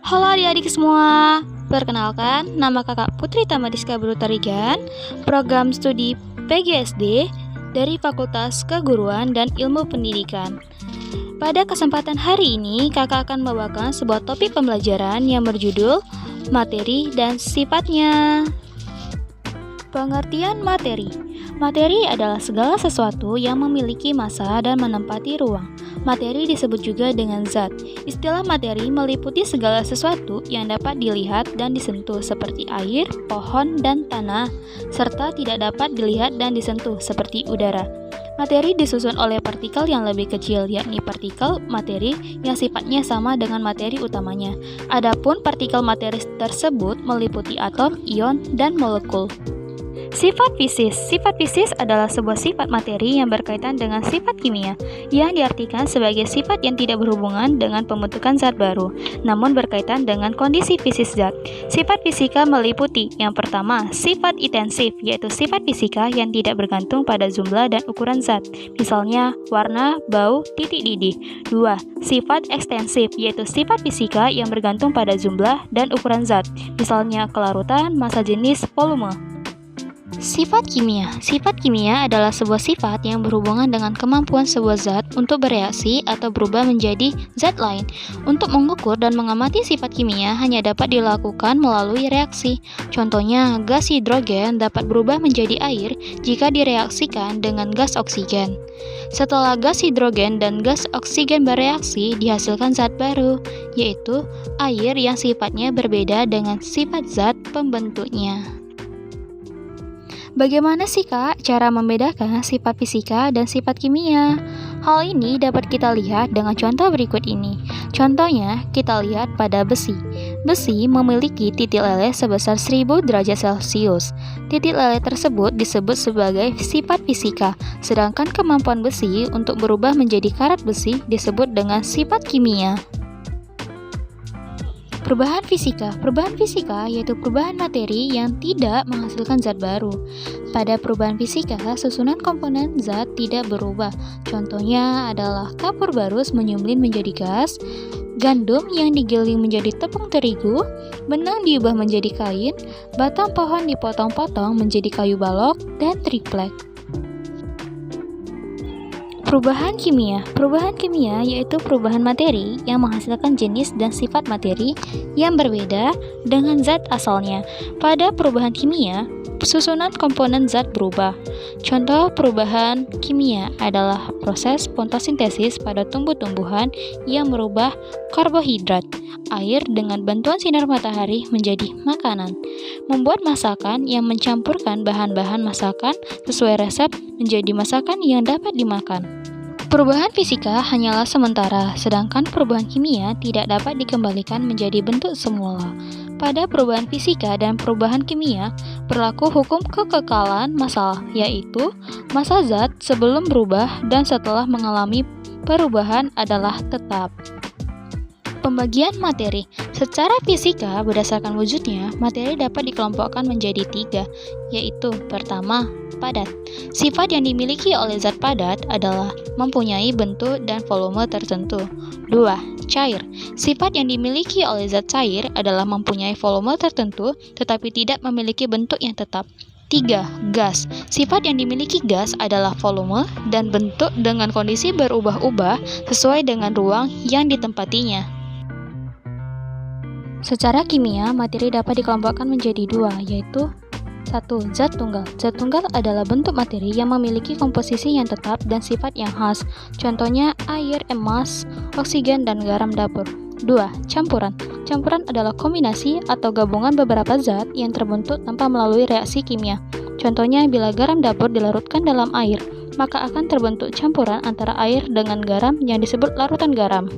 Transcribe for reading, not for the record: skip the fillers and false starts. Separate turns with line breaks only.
Halo adik-adik semua, perkenalkan nama kakak Putri Tamadiska Brutarigan, program studi PGSD dari Fakultas Keguruan dan Ilmu Pendidikan. Pada kesempatan hari ini, kakak akan membawakan sebuah topik pembelajaran yang berjudul materi dan sifatnya. Pengertian materi. Materi adalah segala sesuatu yang memiliki massa dan menempati ruang. Materi disebut juga dengan zat. Istilah materi meliputi segala sesuatu yang dapat dilihat dan disentuh seperti air, pohon, dan tanah, serta tidak dapat dilihat dan disentuh seperti udara. Materi disusun oleh partikel yang lebih kecil, yakni partikel materi yang sifatnya sama dengan materi utamanya. Adapun partikel materi tersebut meliputi atom, ion, dan molekul. Sifat fisis. Sifat fisis adalah sebuah sifat materi yang berkaitan dengan sifat kimia, yang diartikan sebagai sifat yang tidak berhubungan dengan pembentukan zat baru, namun berkaitan dengan kondisi fisis zat. Sifat fisika meliputi yang pertama, sifat intensif, yaitu sifat fisika yang tidak bergantung pada jumlah dan ukuran zat, misalnya warna, bau, titik didih. 2. Sifat ekstensif, yaitu sifat fisika yang bergantung pada jumlah dan ukuran zat, misalnya kelarutan, massa jenis, volume. Sifat kimia. Sifat kimia adalah sebuah sifat yang berhubungan dengan kemampuan sebuah zat untuk bereaksi atau berubah menjadi zat lain. Untuk mengukur dan mengamati sifat kimia hanya dapat dilakukan melalui reaksi. Contohnya, gas hidrogen dapat berubah menjadi air jika direaksikan dengan gas oksigen. Setelah gas hidrogen dan gas oksigen bereaksi, dihasilkan zat baru, yaitu air yang sifatnya berbeda dengan sifat zat pembentuknya. Bagaimana sih Kak cara membedakan sifat fisika dan sifat kimia? Hal ini dapat kita lihat dengan contoh berikut ini. Contohnya, kita lihat pada besi. Besi memiliki titik leleh sebesar 1000 derajat Celcius. Titik leleh tersebut disebut sebagai sifat fisika, sedangkan kemampuan besi untuk berubah menjadi karat besi disebut dengan sifat kimia. Perubahan fisika. Perubahan fisika yaitu perubahan materi yang tidak menghasilkan zat baru. Pada perubahan fisika, susunan komponen zat tidak berubah. Contohnya adalah kapur barus menyumlin menjadi gas, gandum yang digiling menjadi tepung terigu, benang diubah menjadi kain, batang pohon dipotong-potong menjadi kayu balok, dan triplek. Perubahan kimia. Perubahan kimia yaitu perubahan materi yang menghasilkan jenis dan sifat materi yang berbeda dengan zat asalnya. Pada perubahan kimia, susunan komponen zat berubah. Contoh perubahan kimia adalah proses fotosintesis pada tumbuh-tumbuhan yang merubah karbohidrat, air dengan bantuan sinar matahari menjadi makanan. Membuat masakan yang mencampurkan bahan-bahan masakan sesuai resep menjadi masakan yang dapat dimakan. Perubahan fisika hanyalah sementara, sedangkan perubahan kimia tidak dapat dikembalikan menjadi bentuk semula. Pada perubahan fisika dan perubahan kimia, berlaku hukum kekekalan massa, yaitu massa zat sebelum berubah dan setelah mengalami perubahan adalah tetap. Pembagian materi. Secara fisika, berdasarkan wujudnya, materi dapat dikelompokkan menjadi 3, yaitu pertama, padat. Sifat yang dimiliki oleh zat padat adalah mempunyai bentuk dan volume tertentu. 2. Cair. Sifat yang dimiliki oleh zat cair adalah mempunyai volume tertentu tetapi tidak memiliki bentuk yang tetap. 3. Gas. Sifat yang dimiliki gas adalah volume dan bentuk dengan kondisi berubah-ubah sesuai dengan ruang yang ditempatinya. Secara kimia, materi dapat dikelompokkan menjadi 2, yaitu 1. Zat tunggal. Zat tunggal adalah bentuk materi yang memiliki komposisi yang tetap dan sifat yang khas. Contohnya air, emas, oksigen, dan garam dapur. 2. Campuran. Campuran adalah kombinasi atau gabungan beberapa zat yang terbentuk tanpa melalui reaksi kimia. Contohnya bila garam dapur dilarutkan dalam air, maka akan terbentuk campuran antara air dengan garam yang disebut larutan garam.